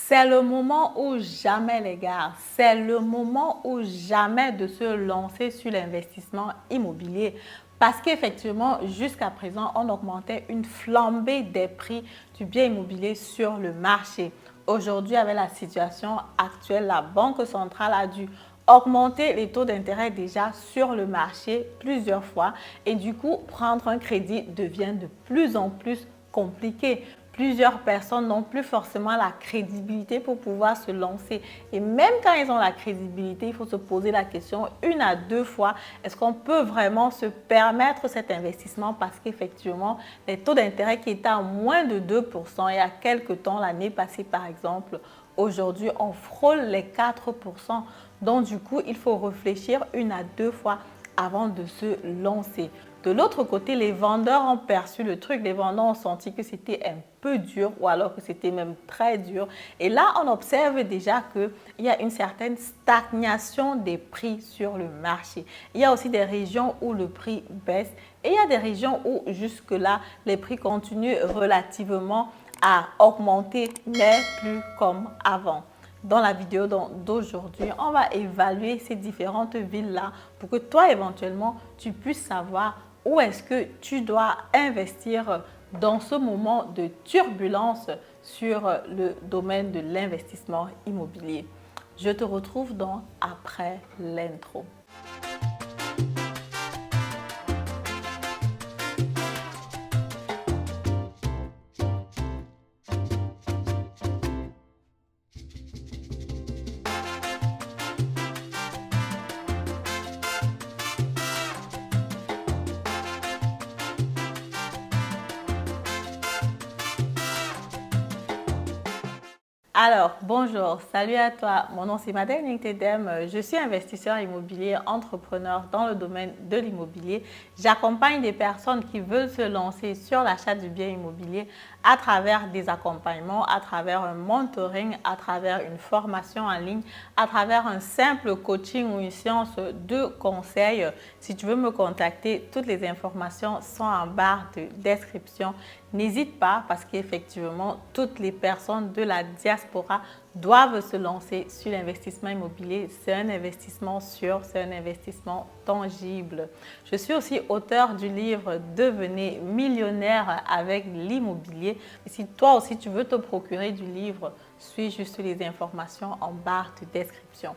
C'est le moment ou jamais les gars, c'est le moment ou jamais de se lancer sur l'investissement immobilier parce qu'effectivement jusqu'à présent on augmentait une flambée des prix du bien immobilier sur le marché. Aujourd'hui avec la situation actuelle, la Banque centrale a dû augmenter les taux d'intérêt déjà sur le marché plusieurs fois et du coup prendre un crédit devient de plus en plus compliqué. Plusieurs personnes n'ont plus forcément la crédibilité pour pouvoir se lancer. Et même quand ils ont la crédibilité, il faut se poser la question une à deux fois, est-ce qu'on peut vraiment se permettre cet investissement? Parce qu'effectivement, les taux d'intérêt qui étaient à moins de 2% il y a quelques temps, l'année passée par exemple, aujourd'hui, on frôle les 4%. Donc du coup, il faut réfléchir une à deux fois avant de se lancer. De l'autre côté, les vendeurs ont perçu le truc. Les vendeurs ont senti que c'était un peu dur ou alors que c'était même très dur. Et là, on observe déjà qu'il y a une certaine stagnation des prix sur le marché. Il y a aussi des régions où le prix baisse et il y a des régions où jusque-là, les prix continuent relativement à augmenter, mais plus comme avant. Dans la vidéo d'aujourd'hui, on va évaluer ces différentes villes-là pour que toi, éventuellement, tu puisses savoir où est-ce que tu dois investir dans ce moment de turbulence sur le domaine de l'investissement immobilier. Je te retrouve donc après l'intro. Alors, bonjour, salut à toi. Mon nom c'est Madeleine Nictedem. Je suis investisseur immobilier, entrepreneur dans le domaine de l'immobilier. J'accompagne des personnes qui veulent se lancer sur l'achat du bien immobilier à travers des accompagnements, à travers un mentoring, à travers une formation en ligne, à travers un simple coaching ou une séance de conseil. Si tu veux me contacter, toutes les informations sont en barre de description. N'hésite pas parce qu'effectivement, toutes les personnes de la diaspora doivent se lancer sur l'investissement immobilier. C'est un investissement sûr, c'est un investissement tangible. Je suis aussi auteur du livre « Devenez millionnaire avec l'immobilier ». Si toi aussi tu veux te procurer du livre, suis juste les informations en barre de description.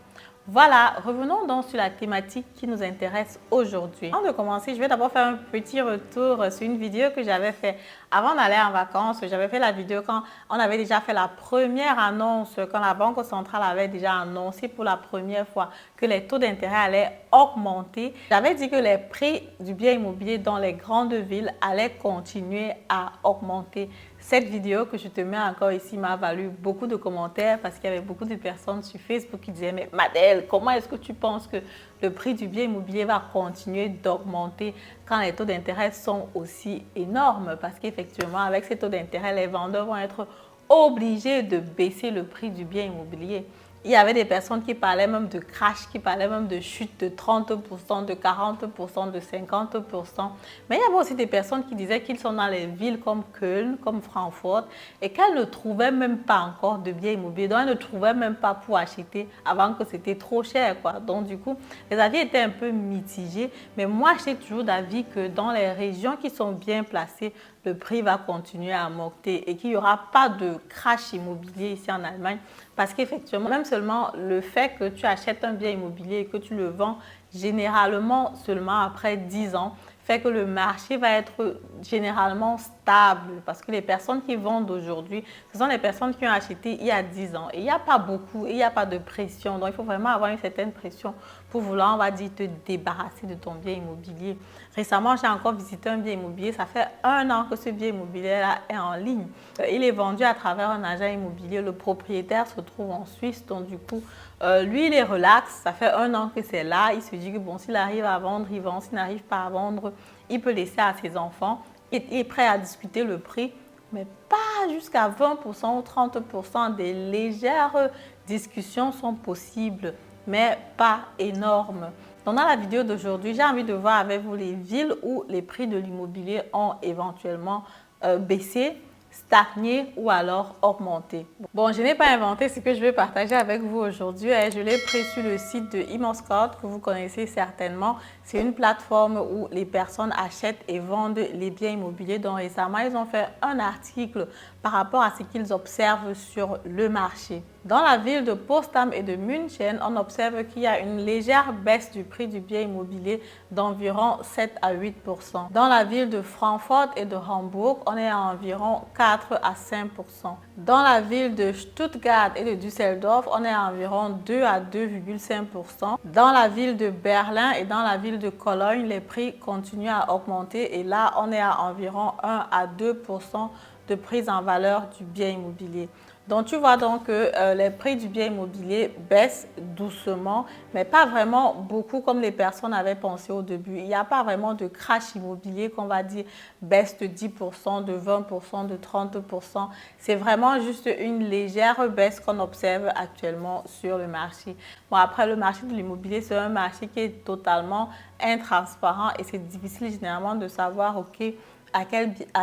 Voilà, revenons donc sur la thématique qui nous intéresse aujourd'hui. Avant de commencer, je vais d'abord faire un petit retour sur une vidéo que j'avais fait avant d'aller en vacances. J'avais fait la vidéo quand on avait déjà fait la première annonce, quand la Banque centrale avait déjà annoncé pour la première fois que les taux d'intérêt allaient augmenter. J'avais dit que les prix du bien immobilier dans les grandes villes allaient continuer à augmenter. Cette vidéo que je te mets encore ici m'a valu beaucoup de commentaires parce qu'il y avait beaucoup de personnes sur Facebook qui disaient « Mais Madeleine, comment est-ce que tu penses que le prix du bien immobilier va continuer d'augmenter quand les taux d'intérêt sont aussi énormes ?» Parce qu'effectivement, avec ces taux d'intérêt, les vendeurs vont être obligés de baisser le prix du bien immobilier. Il y avait des personnes qui parlaient même de crash, qui parlaient même de chute de 30%, de 40%, de 50%. Mais il y avait aussi des personnes qui disaient qu'ils sont dans les villes comme Köln, comme Francfort, et qu'elles ne trouvaient même pas encore de biens immobiliers. Donc, elles ne trouvaient même pas pour acheter avant que c'était trop cher, quoi. Donc, du coup, les avis étaient un peu mitigés. Mais moi, j'ai toujours d'avis que dans les régions qui sont bien placées, le prix va continuer à monter et qu'il n'y aura pas de crash immobilier ici en Allemagne parce qu'effectivement, même seulement le fait que tu achètes un bien immobilier et que tu le vends généralement seulement après 10 ans fait que le marché va être généralement stable parce que les personnes qui vendent aujourd'hui, ce sont les personnes qui ont acheté il y a 10 ans et il n'y a pas beaucoup, il n'y a pas de pression. Donc, il faut vraiment avoir une certaine pression pour vouloir, on va dire, te débarrasser de ton bien immobilier. Récemment, j'ai encore visité un bien immobilier. Ça fait 1 an que ce bien immobilier-là est en ligne. Il est vendu à travers un agent immobilier. Le propriétaire se trouve en Suisse. Donc, du coup, lui, il est relax. Ça fait 1 an que c'est là. Il se dit que bon, s'il arrive à vendre, il vend. S'il n'arrive pas à vendre, il peut laisser à ses enfants. Il est prêt à discuter le prix, mais pas jusqu'à 20% ou 30%. Des légères discussions sont possibles, mais pas énormes. Donc, dans la vidéo d'aujourd'hui, j'ai envie de voir avec vous les villes où les prix de l'immobilier ont éventuellement baissé. stagner ou alors augmenter. Bon, je n'ai pas inventé ce que je vais partager avec vous aujourd'hui. Je l'ai pris sur le site de ImmoScout que vous connaissez certainement. C'est une plateforme où les personnes achètent et vendent les biens immobiliers. Donc récemment, ils ont fait un article par rapport à ce qu'ils observent sur le marché. Dans la ville de Potsdam et de München, on observe qu'il y a une légère baisse du prix du bien immobilier d'environ 7 à 8%. Dans la ville de Francfort et de Hambourg, on est à environ 4 à 5%. Dans la ville de Stuttgart et de Düsseldorf, on est à environ 2 à 2,5%. Dans la ville de Berlin et dans la ville de Cologne, les prix continuent à augmenter et là, on est à environ 1 à 2% de prise en valeur du bien immobilier. Donc, tu vois donc que les prix du bien immobilier baissent doucement, mais pas vraiment beaucoup comme les personnes avaient pensé au début. Il n'y a pas vraiment de crash immobilier qu'on va dire baisse de 10%, de 20%, de 30%. C'est vraiment juste une légère baisse qu'on observe actuellement sur le marché. Bon, après, le marché de l'immobilier, c'est un marché qui est totalement intransparent et c'est difficile généralement de savoir, OK, à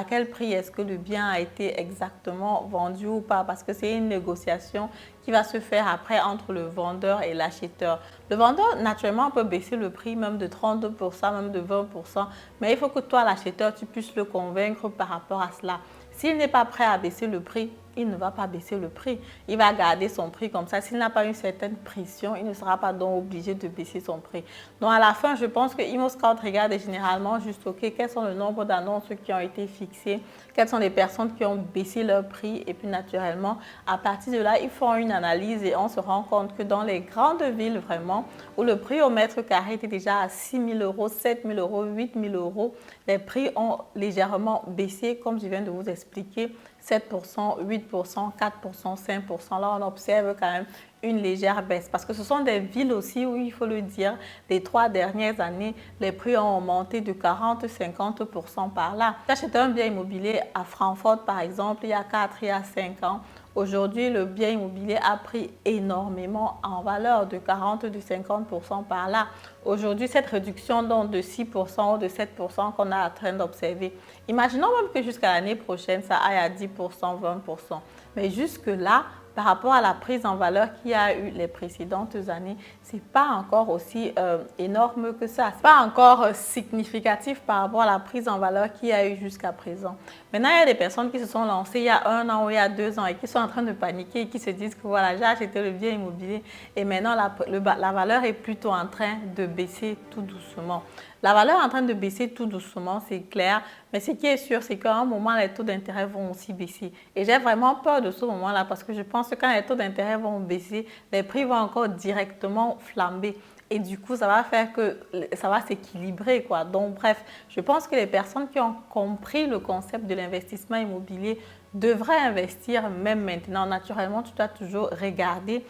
quel prix est-ce que le bien a été exactement vendu ou pas, parce que c'est une négociation qui va se faire après entre le vendeur et l'acheteur. Le vendeur, naturellement, peut baisser le prix même de 30%, même de 20%, mais il faut que toi, l'acheteur, tu puisses le convaincre par rapport à cela. S'il n'est pas prêt à baisser le prix, il ne va pas baisser le prix. Il va garder son prix comme ça. S'il n'a pas une certaine pression, il ne sera pas donc obligé de baisser son prix. Donc à la fin, je pense que ImmoScout regarde généralement juste, OK, quels sont le nombre d'annonces qui ont été fixées, quelles sont les personnes qui ont baissé leur prix et puis naturellement, à partir de là, ils font une analyse et on se rend compte que dans les grandes villes vraiment, où le prix au mètre carré était déjà à 6 000 €, 7 000 €, 8 000 €, les prix ont légèrement baissé, comme je viens de vous expliquer, 7%, 8%, 4%, 5%. Là, on observe quand même une légère baisse parce que ce sont des villes aussi où, il faut le dire, les 3 dernières années, les prix ont augmenté de 40-50% par là. J'ai acheté un bien immobilier à Francfort, par exemple, il y a 4, il y a 5 ans. Aujourd'hui, le bien immobilier a pris énormément en valeur de 40-50% par là. Aujourd'hui, cette réduction donc de 6% ou de 7% qu'on est en train d'observer, imaginons même que jusqu'à l'année prochaine, ça aille à 10%, 20%. Mais jusque-là, par rapport à la prise en valeur qu'il y a eu les précédentes années, ce n'est pas encore aussi énorme que ça. Ce n'est pas encore significatif par rapport à la prise en valeur qu'il y a eu jusqu'à présent. Maintenant, il y a des personnes qui se sont lancées il y a 1 an ou il y a 2 ans et qui sont en train de paniquer et qui se disent que voilà, j'ai acheté le bien immobilier et maintenant la valeur est plutôt en train de baisser tout doucement. La valeur est en train de baisser tout doucement, c'est clair, mais ce qui est sûr, c'est qu'à un moment, les taux d'intérêt vont aussi baisser. Et j'ai vraiment peur de ce moment-là parce que je pense que quand les taux d'intérêt vont baisser, les prix vont encore directement flamber. Et du coup, ça va faire que ça va s'équilibrer, quoi. Donc, bref, je pense que les personnes qui ont compris le concept de l'investissement immobilier devraient investir même maintenant. Naturellement, tu dois toujours regarder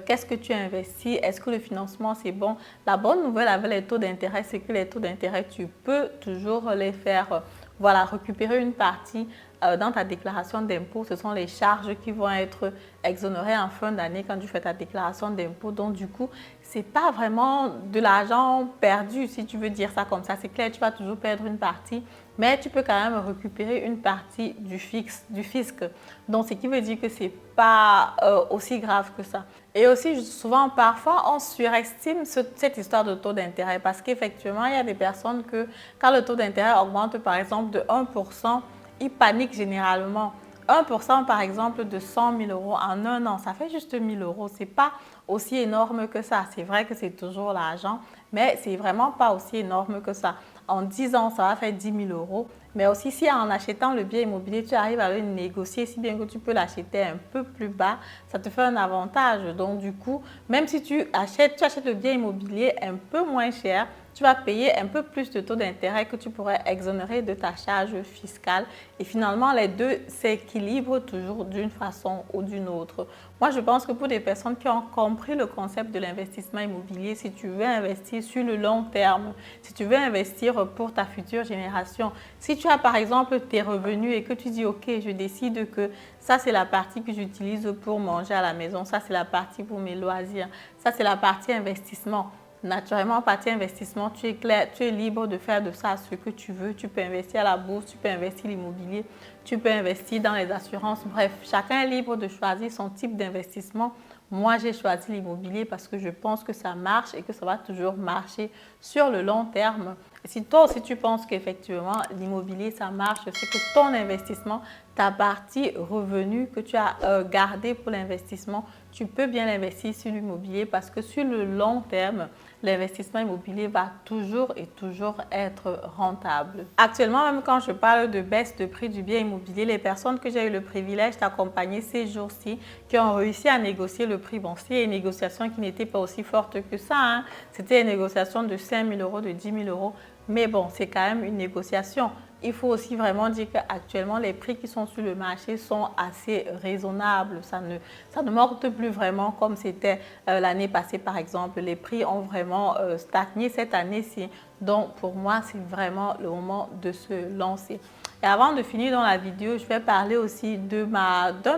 qu'est-ce que tu investis, est-ce que le financement c'est bon. La bonne nouvelle avec les taux d'intérêt, c'est que les taux d'intérêt, tu peux toujours les faire, voilà, récupérer une partie dans ta déclaration d'impôt. Ce sont les charges qui vont être exonérées en fin d'année quand tu fais ta déclaration d'impôt. Donc, du coup, ce n'est pas vraiment de l'argent perdu, si tu veux dire ça comme ça. C'est clair, tu vas toujours perdre une partie, mais tu peux quand même récupérer une partie du fisc. Donc, ce qui veut dire que ce n'est pas aussi grave que ça. Et aussi, souvent, parfois, on surestime cette histoire de taux d'intérêt parce qu'effectivement, il y a des personnes que quand le taux d'intérêt augmente, par exemple, de 1%, ils paniquent généralement. 1% par exemple de 100 000 € en un an, ça fait juste 1 000 €. Ce n'est pas aussi énorme que ça. C'est vrai que c'est toujours l'argent, mais ce n'est vraiment pas aussi énorme que ça. En 10 ans, ça va faire 10 000 €. Mais aussi, si en achetant le bien immobilier, tu arrives à le négocier, si bien que tu peux l'acheter un peu plus bas, ça te fait un avantage. Donc, du coup, même si tu achètes le bien immobilier un peu moins cher, tu vas payer un peu plus de taux d'intérêt que tu pourrais exonérer de ta charge fiscale. Et finalement, les deux s'équilibrent toujours d'une façon ou d'une autre. Moi, je pense que pour des personnes qui ont compris le concept de l'investissement immobilier, si tu veux investir sur le long terme, si tu veux investir pour ta future génération, si tu as par exemple tes revenus et que tu dis « Ok, je décide que ça, c'est la partie que j'utilise pour manger à la maison, ça, c'est la partie pour mes loisirs, ça, c'est la partie investissement ». naturellement, partie investissement, tu es clair, tu es libre de faire de ça ce que tu veux. Tu peux investir à la bourse, tu peux investir l'immobilier, tu peux investir dans les assurances. Bref, chacun est libre de choisir son type d'investissement. Moi, j'ai choisi l'immobilier parce que je pense que ça marche et que ça va toujours marcher sur le long terme. Et si toi aussi tu penses qu'effectivement l'immobilier ça marche, c'est que ton investissement, ta partie revenu que tu as gardé pour l'investissement, tu peux bien l'investir sur l'immobilier parce que sur le long terme, l'investissement immobilier va toujours et toujours être rentable. Actuellement, même quand je parle de baisse de prix du bien immobilier, les personnes que j'ai eu le privilège d'accompagner ces jours-ci, qui ont réussi à négocier le prix, bon, c'est une négociation qui n'était pas aussi forte que ça, hein. C'était une négociation de 5 000 euros, de 10 000 euros, mais bon, c'est quand même une négociation. Il faut aussi vraiment dire qu'actuellement, les prix qui sont sur le marché sont assez raisonnables. Ça ne monte plus vraiment comme c'était l'année passée, par exemple. Les prix ont vraiment stagné cette année-ci. Donc, pour moi, c'est vraiment le moment de se lancer. Et avant de finir dans la vidéo, je vais parler aussi d'un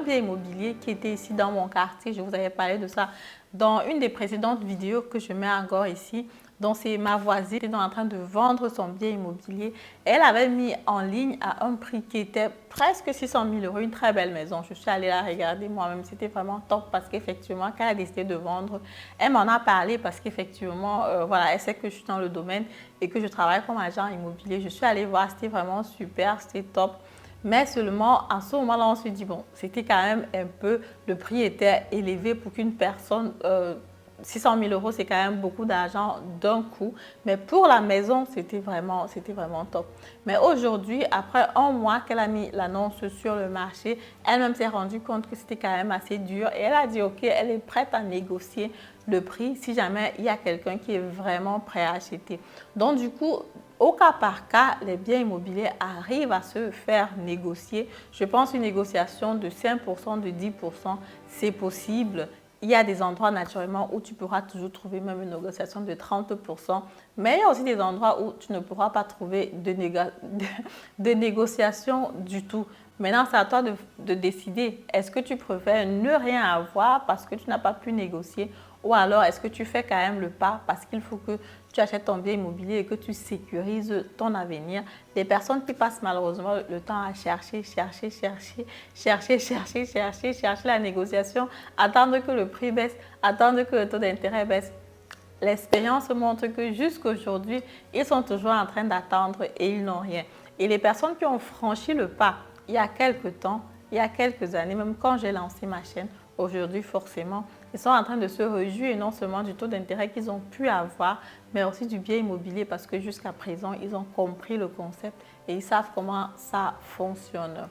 bien immobilier qui était ici dans mon quartier. Je vous avais parlé de ça dans une des précédentes vidéos que je mets encore ici. Donc, c'est ma voisine qui est en train de vendre son bien immobilier. Elle avait mis en ligne à un prix qui était presque 600 000 euros, une très belle maison. Je suis allée la regarder moi-même, c'était vraiment top parce qu'effectivement, quand elle a décidé de vendre, elle m'en a parlé parce qu'effectivement, voilà, elle sait que je suis dans le domaine et que je travaille comme agent immobilier. Je suis allée voir, c'était vraiment super, c'était top. Mais seulement, à ce moment-là, on se dit, bon, c'était quand même un peu, le prix était élevé pour qu'une personne... 600 000 euros, c'est quand même beaucoup d'argent d'un coup. Mais pour la maison, c'était vraiment top. Mais aujourd'hui, après un mois qu'elle a mis l'annonce sur le marché, elle-même s'est rendue compte que c'était quand même assez dur. Et elle a dit, OK, elle est prête à négocier le prix si jamais il y a quelqu'un qui est vraiment prêt à acheter. Donc, du coup, au cas par cas, les biens immobiliers arrivent à se faire négocier. Je pense une négociation de 5%, de 10%, c'est possible. Il y a des endroits naturellement où tu pourras toujours trouver même une négociation de 30%, mais il y a aussi des endroits où tu ne pourras pas trouver de négociation du tout. Maintenant, c'est à toi de décider. Est-ce que tu préfères ne rien avoir parce que tu n'as pas pu négocier ou alors est-ce que tu fais quand même le pas parce qu'il faut que tu achètes ton bien immobilier et que tu sécurises ton avenir. Les personnes qui passent malheureusement le temps à chercher la négociation, attendre que le prix baisse, attendre que le taux d'intérêt baisse. L'expérience montre que jusqu'aujourd'hui, ils sont toujours en train d'attendre et ils n'ont rien. Et les personnes qui ont franchi le pas il y a quelques temps, il y a quelques années, même quand j'ai lancé ma chaîne, aujourd'hui forcément, ils sont en train de se réjouir non seulement du taux d'intérêt qu'ils ont pu avoir, mais aussi du bien immobilier parce que jusqu'à présent, ils ont compris le concept et ils savent comment ça fonctionne.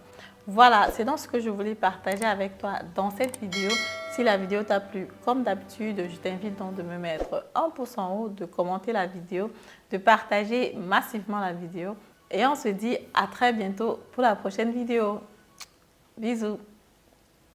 Voilà, c'est donc ce que je voulais partager avec toi dans cette vidéo. Si la vidéo t'a plu, comme d'habitude, je t'invite donc de me mettre un pouce en haut, de commenter la vidéo, de partager massivement la vidéo. Et on se dit à très bientôt pour la prochaine vidéo. Bisous!